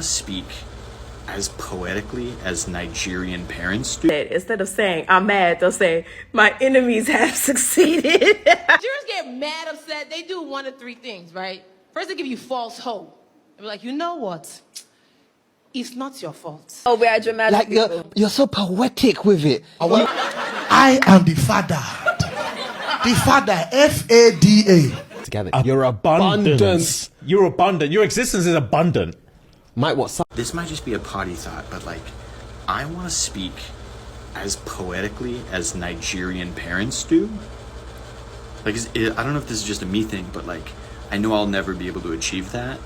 to speak as poetically as Nigerian parents do. Instead of saying, I'm mad, they'll say, my enemies have succeeded. Nigerians get mad, upset. They do one of three things, right? First, they give you false hope. They're like, you know what? It's not your fault. Oh, we are dramatic. Like you're so poetic with it. I am the father. The father, F-A-D-A. Together. You're abundant. You're abundant. Your existence is abundant. Might what? This might just be a potty thought, but like, I want to speak as poetically as Nigerian parents do. Like, I don't know if this is just a me thing, but like, I know I'll never be able to achieve that,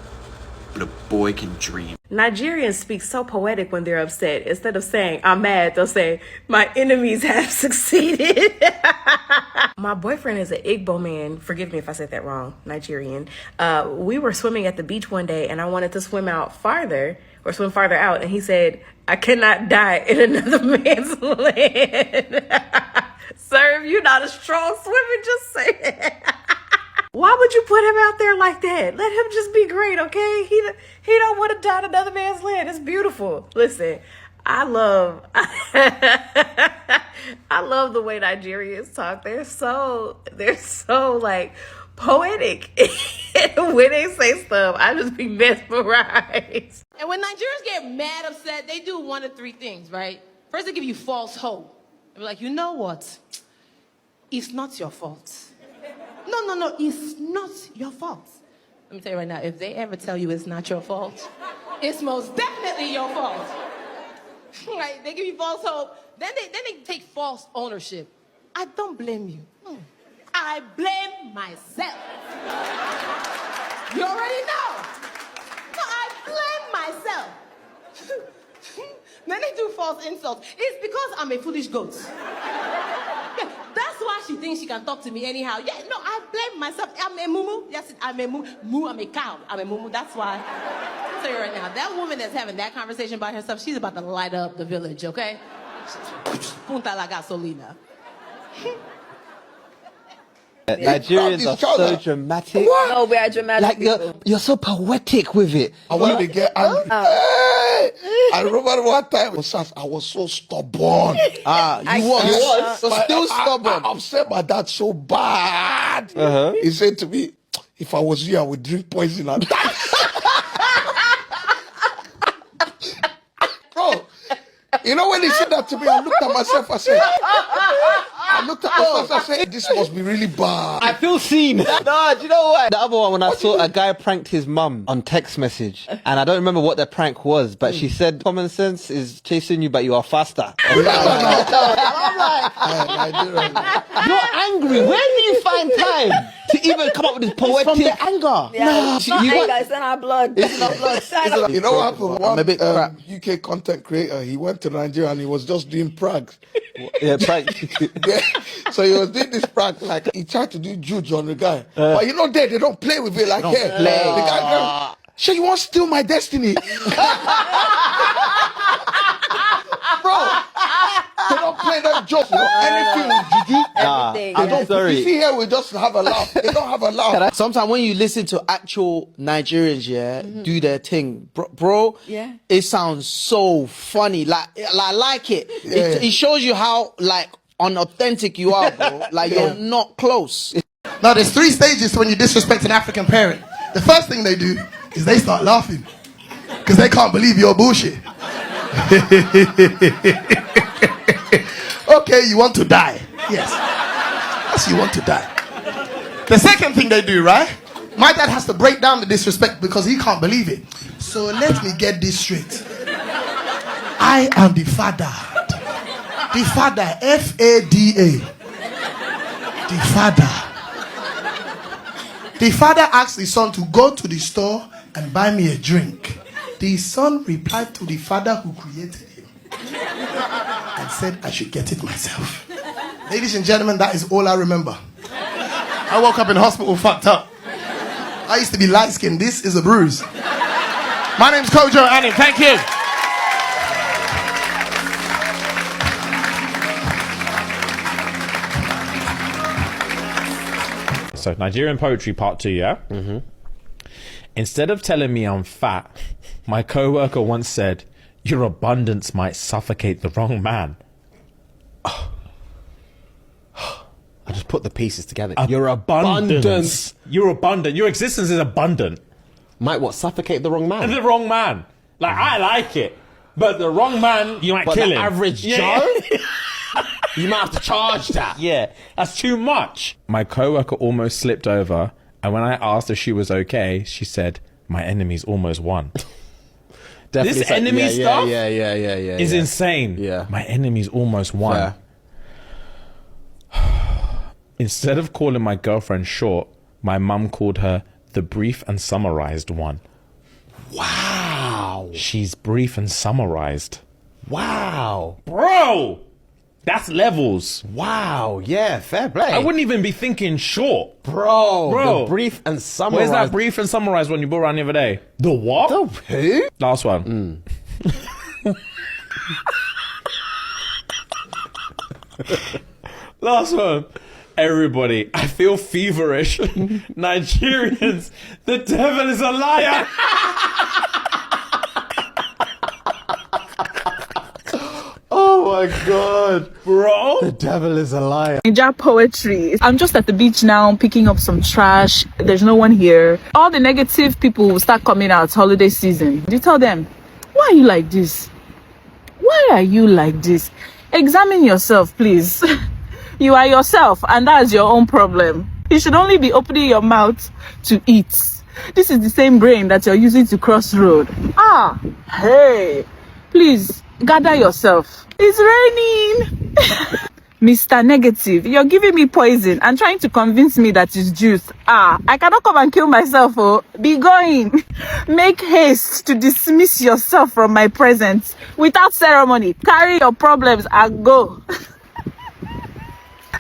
but a boy can dream. Nigerians speak so poetic when they're upset. Instead of saying, I'm mad, they'll say, my enemies have succeeded. My boyfriend is an Igbo man. Forgive me if I said that wrong, Nigerian. We were swimming at the beach one day and I wanted to swim farther out. And he said, I cannot die in another man's land. Sir, if you're not a strong swimmer, just say it. Why would you put him out there like that? Let him just be great, okay? He don't want to die in another man's land. It's beautiful. Listen, I love the way Nigerians talk. They're so like poetic. When they say stuff, I just be mesmerized. And when Nigerians get mad, upset, they do one of three things, right? First, they give you false hope. They're like, you know what? It's not your fault. No, it's not your fault. Let me tell you right now, if they ever tell you it's not your fault, it's most definitely your fault. Right? They give you false hope. Then they take false ownership. I don't blame you. I blame myself. You already know. No, I blame myself. Then they do false insults. It's because I'm a foolish goat. Yeah, that's why she thinks she can talk to me anyhow. Yeah, no, I blame myself. I'm a mumu. Yes, I'm a mumu. I'm a cow. I'm a mumu. That's why. I'll tell you right now, that woman that's having that conversation by herself, she's about to light up the village, okay? Punta la gasolina. Nigerians are so dramatic. What? No, we are dramatic. Like you're so poetic with it. I wanted to get angry. Hey! I remember one time I was so stubborn. You was so still stubborn. I upset my dad so bad. He said to me, if I was you, I would drink poison and die. Bro, you know when he said that to me, I looked at myself, I said, this must be really bad. I feel seen. No, do you know what? The other one, when I saw a guy pranked his mum on text message, and I don't remember what the prank was, but she said, common sense is chasing you, but you are faster. I'm like, you're angry. Where do you find time to even come up with this poetic? It's from the anger. Yeah, no, it's not anger, it's in our blood. It's in our blood. You know what happened? I'm a bit crap. UK content creator, he went to Nigeria and he was just doing pranks. Yeah, prank. Yeah. So he was doing this prank, like he tried to do juju on the guy. But you know they don't play with it like here. The guy goes, sure, you want to steal my destiny? Bro, they don't play that joke. Anything with juju. I'm sorry. You see here, we just have a laugh. They don't have a laugh. Sometimes when you listen to actual Nigerians, do their thing, bro, it sounds so funny. Like I like it. It shows you how like unauthentic you are, bro. Like you're not close. Now there's 3 stages when you disrespect an African parent. The first thing they do is they start laughing because they can't believe your bullshit. Okay, you want to die? Yes, you want to die. The second thing they do, right? My dad has to break down the disrespect because he can't believe it. So let me get this straight. I am the father. The father, F-A-D-A. The father. The father asked the son to go to the store and buy me a drink. The son replied to the father who created him and said I should get it myself. Ladies and gentlemen, that is all I remember. I woke up in hospital fucked up. I used to be light-skinned. This is a bruise. My name's Kojo Anning. Thank you. So Nigerian poetry part 2, yeah? Instead of telling me I'm fat, My coworker once said, "Your abundance might suffocate the wrong man." I just put the pieces together. Your abundance. You're abundant. Your existence is abundant. Might what? Suffocate the wrong man? And the wrong man. Like, I like it. But the wrong man, you might But kill the him. average Joe? You might have to charge that. Yeah, that's too much. My coworker almost slipped over, and when I asked if she was okay, she said, "My enemy's almost won." Definitely This enemy stuff Yeah. is insane. Yeah. My enemy's almost won. Fair. Instead of calling my girlfriend short, my mum called her the brief and summarized one. Wow. She's brief and summarized. Wow. Bro! That's levels. Wow. Yeah, fair play. I wouldn't even be thinking short. Bro. Bro. The brief and summarized. Where's that brief and summarized one you brought around the other day? The what? The who? Last one. Last one. Everybody, I feel feverish. Nigerians, the devil is a liar. Oh my god. Bro. The devil is a liar. Niger poetry. I'm just at the beach now picking up some trash. There's no one here. All the negative people will start coming out holiday season. You tell them, why are you like this? Why are you like this? Examine yourself, please. You are yourself, and that's your own problem. You should only be opening your mouth to eat. This is the same brain that you're using to cross road. Hey, please gather yourself. It's raining. Mr. Negative, you're giving me poison and trying to convince me that it's juice. I cannot come and kill myself. Oh, be going. Make haste to dismiss yourself from my presence without ceremony. Carry your problems and go.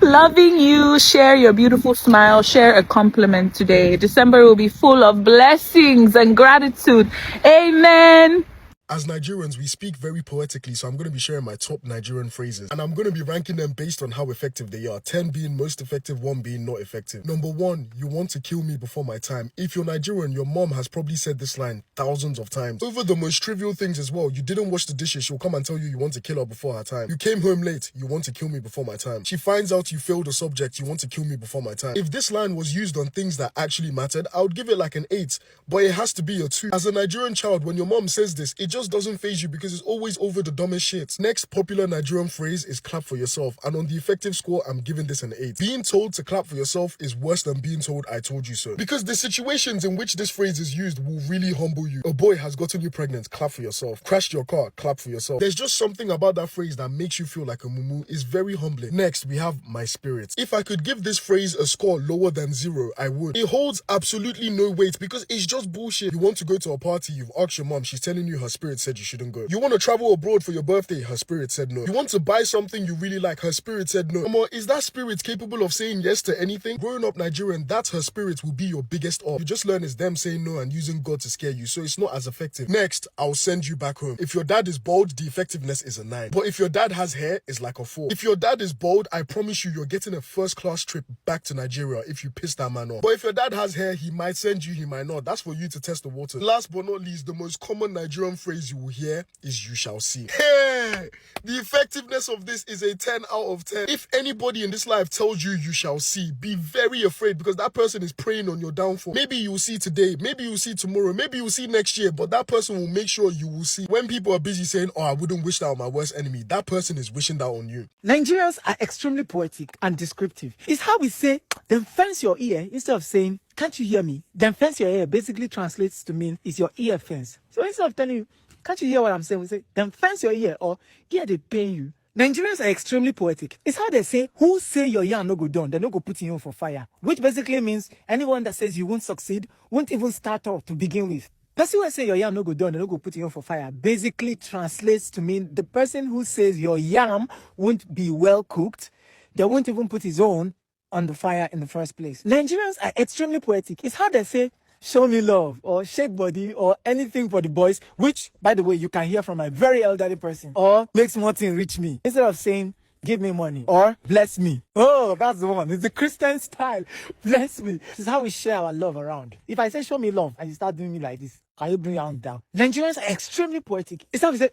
Loving you. Share your beautiful smile. Share a compliment today. December will be full of blessings and gratitude. Amen. As Nigerians, we speak very poetically, so I'm going to be sharing my top Nigerian phrases. And I'm going to be ranking them based on how effective they are. 10 being most effective, 1 being not effective. Number 1, you want to kill me before my time. If you're Nigerian, your mom has probably said this line thousands of times. Over the most trivial things as well. You didn't wash the dishes, she'll come and tell you want to kill her before her time. You came home late, you want to kill me before my time. She finds out you failed a subject, you want to kill me before my time. If this line was used on things that actually mattered, I would give it like an 8, but it has to be a 2. As a Nigerian child, when your mom says this, it just doesn't faze you because it's always over the dumbest shit. Next popular Nigerian phrase is clap for yourself, and on the effective score, I'm giving this an 8. Being told to clap for yourself is worse than being told I told you so. Because the situations in which this phrase is used will really humble you. A boy has gotten you pregnant, clap for yourself. Crashed your car, clap for yourself. There's just something about that phrase that makes you feel like a mumu. It's very humbling. Next, we have my spirit. If I could give this phrase a score lower than 0, I would. It holds absolutely no weight because it's just bullshit. You want to go to a party, you've asked your mom, she's telling you her spirit said you shouldn't go. You want to travel abroad for your birthday, her spirit said no. You want to buy something you really like, her spirit said no. Mama, is that spirit capable of saying yes to anything? Growing up Nigerian, that's her spirit will be your biggest off. You just learn it's them saying no and using God to scare you, so it's not as effective. Next, I'll send you back home. If your dad is bald, the effectiveness is a 9. But if your dad has hair, it's like a 4. If your dad is bald, I promise you, you're getting a first-class trip back to Nigeria if you piss that man off. But if your dad has hair, he might send you, he might not. That's for you to test the water. Last but not least, the most common Nigerian phrase you will hear is you shall see. Hey, the effectiveness of this is a 10 out of 10. If anybody in this life tells you you shall see, be very afraid because that person is preying on your downfall. Maybe you'll see today, maybe you'll see tomorrow, maybe you'll see next year, but that person will make sure you will see. When people are busy saying, oh, I wouldn't wish that on my worst enemy, that person is wishing that on you. Nigerians are extremely poetic and descriptive. It's how we say, then fence your ear, instead of saying, can't you hear me? Then fence your ear basically translates to mean, is your ear fence. So instead of telling you, can't you hear what I'm saying? We say, then fence your ear, or ear they pain you. Nigerians are extremely poetic. It's how they say, who say your yarn no go done, they no go put you for fire. Which basically means anyone that says you won't succeed, won't even start off to begin with. Person who say your yam no go done, they no go put you for fire, basically translates to mean the person who says your yam won't be well cooked, they won't even put his own on the fire in the first place. Nigerians are extremely poetic. It's how they say, show me love, or shake body, or anything for the boys, which, by the way, you can hear from a very elderly person, or make small thing reach me, instead of saying, give me money, or bless me. Oh, that's the one. It's the Christian style. Bless me. This is how we share our love around. If I say, show me love, and you start doing me like this, Can you bring your hand down? Nigerians are extremely poetic. It's how we say,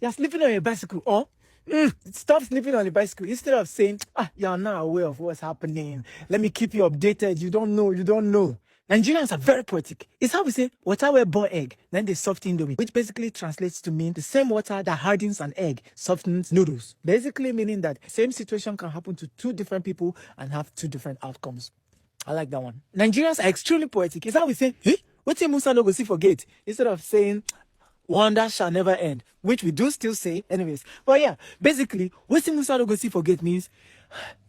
you're sleeping on your bicycle, or stop sleeping on the bicycle. Instead of saying, you're not aware of what's happening. Let me keep you updated. You don't know. Nigerians are very poetic. It's how we say, water will boil egg, then they soften indomie, which basically translates to mean the same water that hardens an egg softens noodles. Basically meaning that same situation can happen to two different people and have two different outcomes. I like that one. Nigerians are extremely poetic. It's how we say, what's Musa no go see forget? Instead of saying, wonder shall never end, which we do still say anyways. But yeah, basically, what's Musa no go see forget means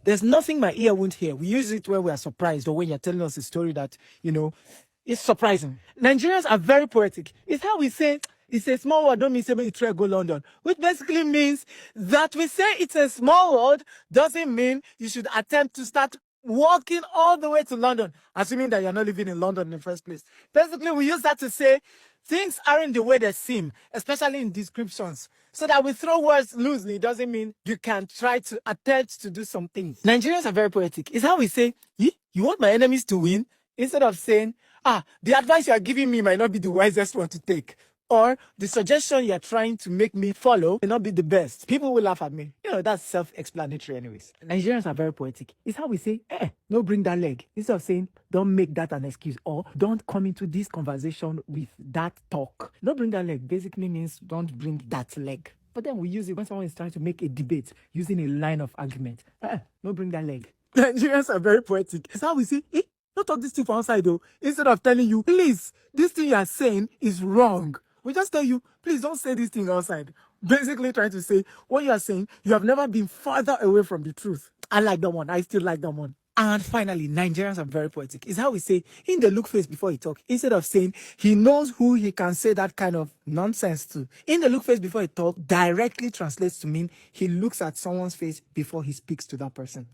there's nothing my ear won't hear. We use it when we are surprised or when you're telling us a story that, it's surprising. Nigerians are very poetic. It's how we say, it's a small word, don't mean say you try go London. Which basically means that we say it's a small word doesn't mean you should attempt to start walking all the way to London, assuming that you're not living in London in the first place. Basically, we use that to say things aren't the way they seem, especially in descriptions. So that we throw words loosely doesn't mean you can try to attempt to do some things. Nigerians are very poetic. It's how we say, you want my enemies to win? Instead of saying, the advice you are giving me might not be the wisest one to take. Or the suggestion you're trying to make me follow may not be the best. People will laugh at me. That's self-explanatory anyways. Nigerians are very poetic. It's how we say, no bring that leg. Instead of saying, don't make that an excuse. Or don't come into this conversation with that talk. Don't bring that leg basically means don't bring that leg. But then we use it when someone is trying to make a debate using a line of argument. No bring that leg. Nigerians are very poetic. It's how we say, don't talk this thing from outside though. Instead of telling you, please, this thing you are saying is wrong. We just tell you, please don't say this thing outside. Basically trying to say, what you are saying, you have never been farther away from the truth. I like that one. I still like that one. And finally, Nigerians are very poetic. It's how we say, in the look face before he talk. Instead of saying, he knows who he can say that kind of nonsense to. In the look face before he talk directly translates to mean he looks at someone's face before he speaks to that person.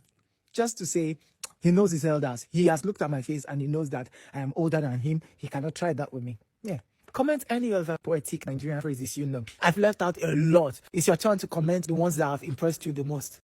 Just to say, he knows his elders. He has looked at my face and he knows that I am older than him. He cannot try that with me. Yeah. Comment any other poetic Nigerian phrases you know. I've left out a lot. It's your turn to comment the ones that have impressed you the most.